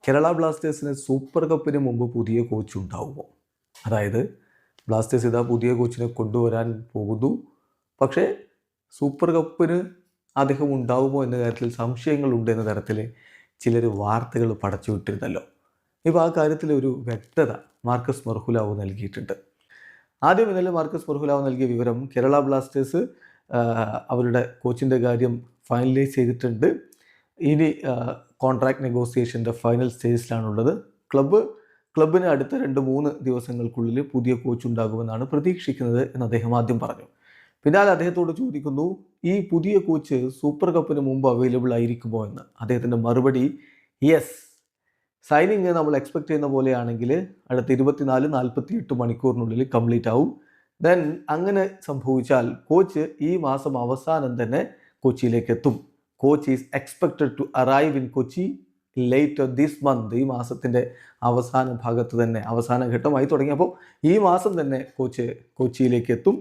കേരള ബ്ലാസ്റ്റേഴ്സിന് സൂപ്പർ കപ്പിന് മുമ്പ് പുതിയ കോച്ച് ഉണ്ടാവുമോ? അതായത് ബ്ലാസ്റ്റേഴ്സ് ഇതാ പുതിയ കോച്ചിനെ കൊണ്ടുവരാൻ പോകുന്നു, പക്ഷേ സൂപ്പർ കപ്പിന് അദ്ദേഹം ഉണ്ടാവുമോ എന്ന കാര്യത്തിൽ സംശയങ്ങളുണ്ട് എന്ന തരത്തിൽ ചിലർ വാർത്തകൾ പടച്ചുവിട്ടിരുന്നല്ലോ. ഇപ്പോൾ ആ കാര്യത്തിൽ ഒരു വ്യക്തത മാർക്കസ് മർഹുലാവ് നൽകിയിട്ടുണ്ട്. ആദ്യം ഇന്നലെ മാർക്കസ് മർഹുലാവ് നൽകിയ വിവരം കേരള ബ്ലാസ്റ്റേഴ്സ് അവരുടെ കോച്ചിൻ്റെ കാര്യം ഫൈനലൈസ് ചെയ്തിട്ടുണ്ട്. ഇനി കോൺട്രാക്ട് നെഗോസിയേഷൻ്റെ ഫൈനൽ സ്റ്റേജിലാണുള്ളത്. ക്ലബിന് അടുത്ത 2-3 ദിവസങ്ങൾക്കുള്ളിൽ പുതിയ കോച്ച് ഉണ്ടാകുമെന്നാണ് പ്രതീക്ഷിക്കുന്നത് എന്ന് അദ്ദേഹം ആദ്യം പറഞ്ഞു. പിന്നാലെ അദ്ദേഹത്തോട് ചോദിക്കുന്നു, ഈ പുതിയ കോച്ച് സൂപ്പർ കപ്പിന് മുമ്പ് അവൈലബിൾ ആയിരിക്കുമോ എന്ന്. അദ്ദേഹത്തിൻ്റെ മറുപടി യെസ്, സൈനിങ് നമ്മൾ എക്സ്പെക്ട് ചെയ്യുന്ന പോലെയാണെങ്കിൽ അടുത്ത 24-48 മണിക്കൂറിനുള്ളിൽ കംപ്ലീറ്റ് ആവും. ദെൻ അങ്ങനെ സംഭവിച്ചാൽ കോച്ച് ഈ മാസം അവസാനം തന്നെ കൊച്ചിയിലേക്ക് എത്തും. Coach is expected to arrive in Kochi later this month. ഈ മാസത്തിൻ്റെ അവസാന ഭാഗത്ത് തന്നെ, അവസാന ഘട്ടമായി തുടങ്ങിയപ്പോൾ ഈ മാസം തന്നെ കോച്ച് കൊച്ചിയിലേക്ക് എത്തും.